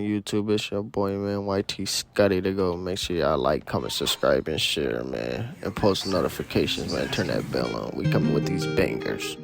YouTube? It's your boy, man, YT Scotty to go. Make sure y'all like, comment, subscribe, and share, man. And post notifications, man. Turn that bell on. We coming with these bangers.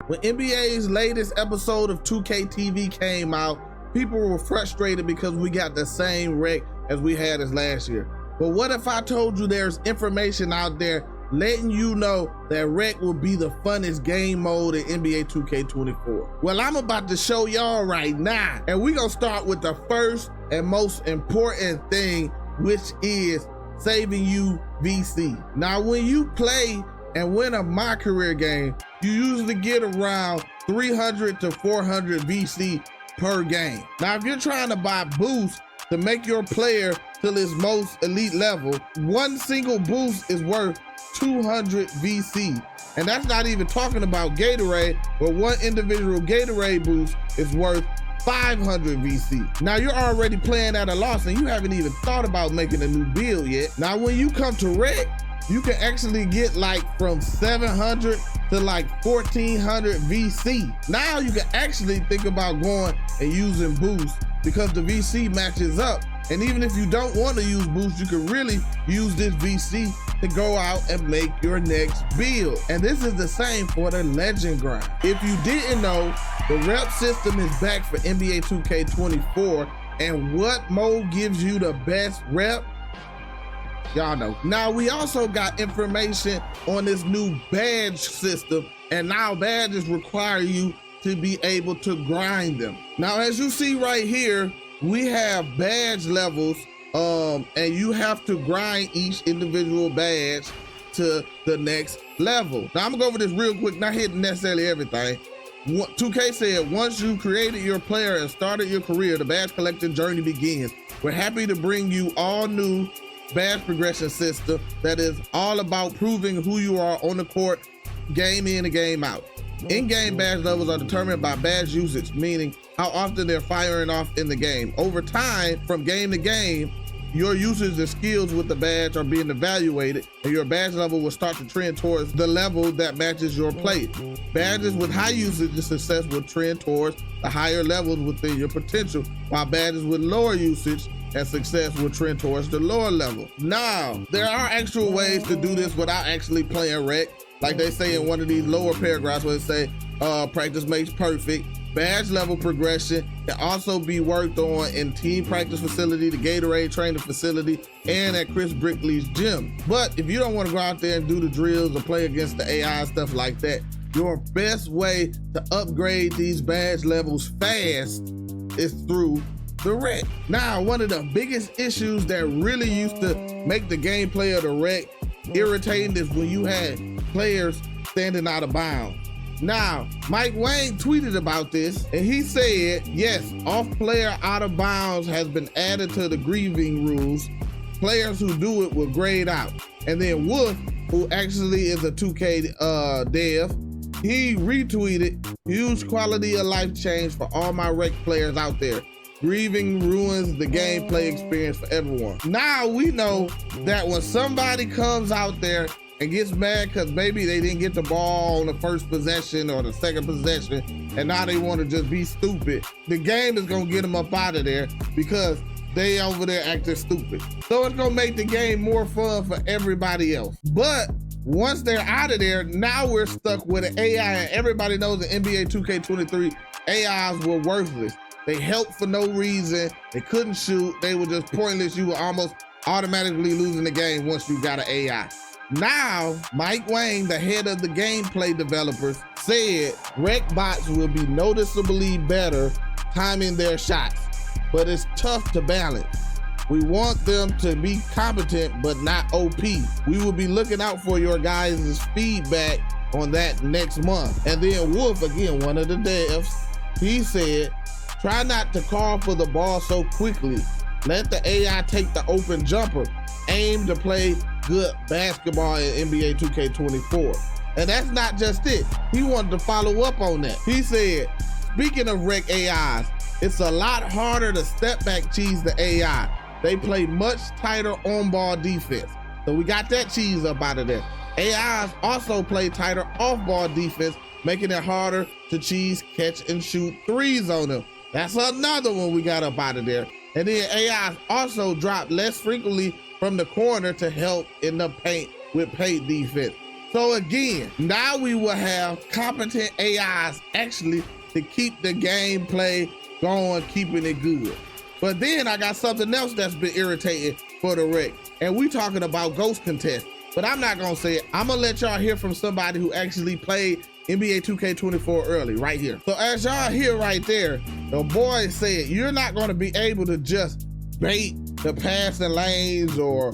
When NBA's latest episode of 2K TV came out, people were frustrated because we got the same wreck as we had as last year. But what if I told you there's information out there letting you know that wreck will be the funnest game mode in NBA 2K24? Well, I'm about to show y'all right now. And we're gonna start with the first and most important thing, which is saving you VC. Now, when you play and win a My Career game, you usually get around 300 to 400 VC per game. Now, if you're trying to buy boosts to make your player to its most elite level, one single boost is worth 200 VC. And that's not even talking about Gatorade, where one individual Gatorade boost is worth 500 VC. Now, you're already playing at a loss and you haven't even thought about making a new build yet. Now, when you come to Rec, you can actually get like from 700 to like 1400 VC. Now you can actually think about going and using boost because the VC matches up. And even if you don't want to use boost, you can really use this VC to go out and make your next build. And this is the same for the legend grind. If you didn't know, the rep system is back for NBA 2K24. And what mode gives you the best rep? Y'all know. Now, we also got information on this new badge system, and now badges require you to be able to grind them. Now, as you see right here, we have badge levels, and you have to grind each individual badge to the next level. Now, I'm gonna go over this real quick, not hitting necessarily everything. 2K said, once you created your player and started your career, the badge collecting journey begins. We're happy to bring you all new badge progression system that is all about proving who you are on the court, game in and game out. In-game badge levels are determined by badge usage, meaning how often they're firing off in the game. Over time, from game to game, your usage and skills with the badge are being evaluated, and your badge level will start to trend towards the level that matches your play. Badges with high usage and success will trend towards the higher levels within your potential, while badges with lower usage and success will trend towards the lower level. Now, there are actual ways to do this without actually playing rec. Like they say in one of these lower paragraphs where they say, practice makes perfect. Badge level progression can also be worked on in team practice facility, the Gatorade training facility, and at Chris Brickley's gym. But if you don't want to go out there and do the drills or play against the AI and stuff like that, your best way to upgrade these badge levels fast is through the rec. Now, one of the biggest issues that really used to make the gameplay of the rec irritating is when you had players standing out of bounds. Now, Mike Wang tweeted about this and he said, yes, off player out of bounds has been added to the grieving rules. Players who do it will grade out. And then Wolf, who actually is a 2K dev, he retweeted, huge quality of life change for all my rec players out there. Grieving ruins the gameplay experience for everyone. Now we know that when somebody comes out there and gets mad because maybe they didn't get the ball on the first possession or the second possession, and now they want to just be stupid, the game is gonna get them up out of there because they over there acting stupid. So it's gonna make the game more fun for everybody else. But once they're out of there, now we're stuck with an AI, and everybody knows the NBA 2K23 AIs were worthless. They helped for no reason. They couldn't shoot. They were just pointless. You were almost automatically losing the game once you got an AI. Now, Mike Wang, the head of the gameplay developers, said rec bots will be noticeably better timing their shots, but it's tough to balance. We want them to be competent, but not OP. We will be looking out for your guys' feedback on that next month. And then Wolf, again, one of the devs, he said, try not to call for the ball so quickly. Let the AI take the open jumper. Aim to play good basketball in NBA 2K24. And that's not just it. He wanted to follow up on that. He said, speaking of rec AIs, it's a lot harder to step back cheese the AI. They play much tighter on-ball defense. So we got that cheese up out of there. AIs also play tighter off-ball defense making it harder to cheese, catch, and shoot threes on them. That's another one we got up out of there. And then AI also dropped less frequently from the corner to help in the paint with paint defense. So again, now we will have competent AIs actually to keep the gameplay going, keeping it good. But then I got something else that's been irritating for the rec, and we talking about ghost contests. But I'm not gonna say it. I'm gonna let y'all hear from somebody who actually played NBA 2K24 early, right here. So as y'all hear right there, the boy said you're not gonna be able to just bait the passing lanes or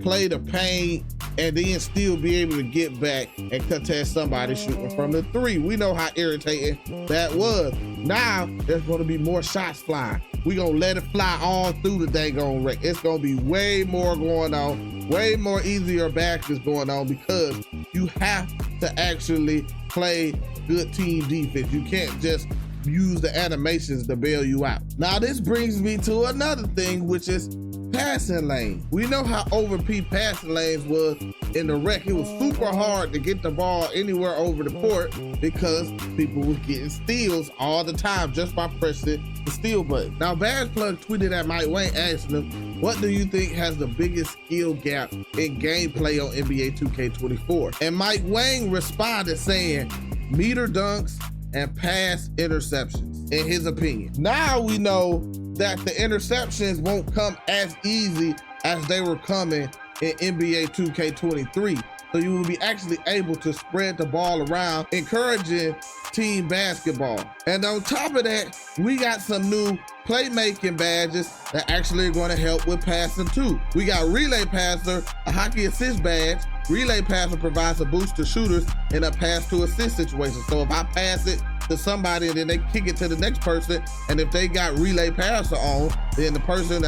play the paint and then still be able to get back and contest somebody shooting from the three. We know how irritating that was. Now there's gonna be more shots flying. We gonna let it fly all through the daggone rec. It's gonna be way more going on, way more easier baskets going on, because you have to actually play good team defense. You can't just use the animations to bail you out. Now this brings me to another thing, which is passing lane. We know how OP passing lanes was in the rec. It was super hard to get the ball anywhere over the court because people were getting steals all the time just by pressing the steal button. Now Bad Plug tweeted at Mike Wang asking him, what do you think has the biggest skill gap in gameplay on NBA 2K24? And Mike Wang responded saying, meter dunks and pass interceptions, in his opinion. Now we know that the interceptions won't come as easy as they were coming in NBA 2K23. So you will be actually able to spread the ball around, encouraging team basketball. And on top of that, we got some new playmaking badges that actually are going to help with passing too. We got Relay Passer, a hockey assist badge. Relay Passer provides a boost to shooters in a pass to assist situation. So if I pass it to somebody and then they kick it to the next person, and if they got Relay Passer on, then the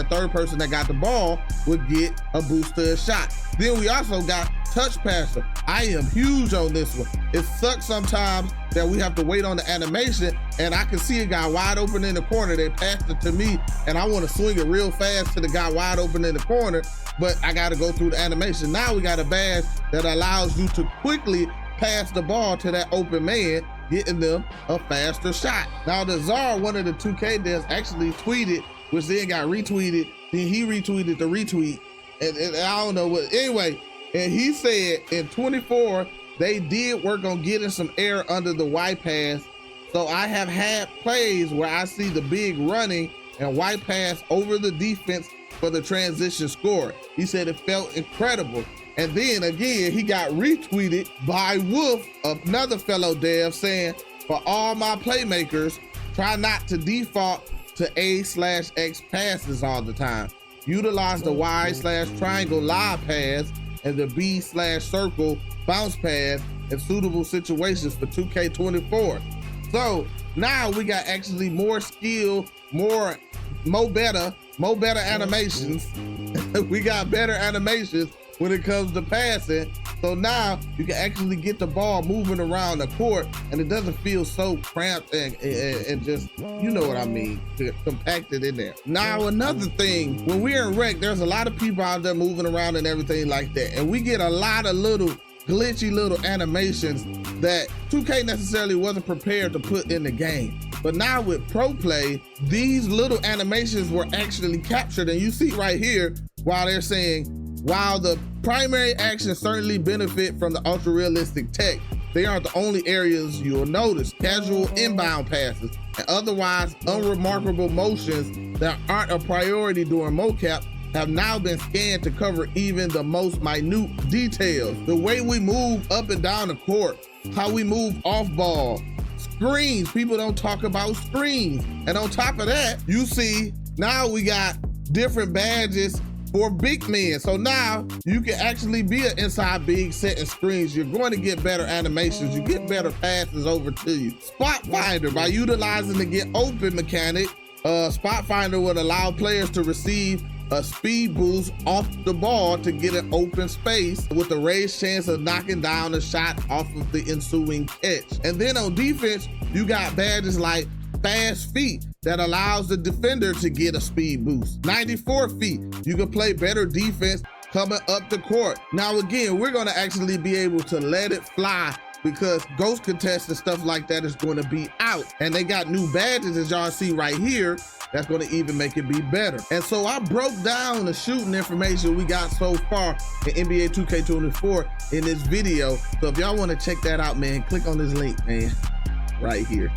third person that got the ball would get a boost to a shot. Then we also got Touch Passer. I am huge on this one. It sucks sometimes that we have to wait on the animation, and I can see a guy wide open in the corner. They passed it to me, and I want to swing it real fast to the guy wide open in the corner, but I got to go through the animation. Now we got a badge that allows you to quickly pass the ball to that open man, getting them a faster shot. Now the Czar, one of the 2K devs, actually tweeted, which then got retweeted, then he retweeted the retweet, and I don't know what, anyway, and he said in 24, they did work on getting some air under the white pass. So I have had plays where I see the big running and white pass over the defense for the transition score. He said it felt incredible. And then again, he got retweeted by Wolf, another fellow dev, saying, for all my playmakers, try not to default to A/X passes all the time. Utilize the Y/triangle live pass and the B/circle bounce pass in suitable situations for 2K24. So now we got actually more skill, more better animations. We got better animations when it comes to passing. So now you can actually get the ball moving around the court, and it doesn't feel so cramped and just, you know what I mean, compacted in there. Now another thing, when we're in rec, there's a lot of people out there moving around and everything like that, and we get a lot of little glitchy little animations that 2K necessarily wasn't prepared to put in the game. But now with Pro Play, these little animations were actually captured, and you see right here, while they're saying, while the primary actions certainly benefit from the ultra-realistic tech, they aren't the only areas you'll notice. Casual inbound passes and otherwise unremarkable motions that aren't a priority during mocap have now been scanned to cover even the most minute details. The way we move up and down the court, how we move off ball, screens, people don't talk about screens. And on top of that, you see, now we got different badges for big men. So now you can actually be an inside big setting screens. You're going to get better animations. You get better passes over to you. Spot Finder, by utilizing the get open mechanic, Spot Finder would allow players to receive a speed boost off the ball to get an open space with a raised chance of knocking down a shot off of the ensuing catch. And then on defense, you got badges like Fast Feet that allows the defender to get a speed boost. 94 feet, you can play better defense coming up the court. Now again, we're gonna actually be able to let it fly because ghost contest and stuff like that is going to be out. And they got new badges, as y'all see right here, that's going to even make it be better. And so I broke down the shooting information we got so far in NBA 2K24 in this video. So if y'all want to check that out, man, click on this link, man, right here.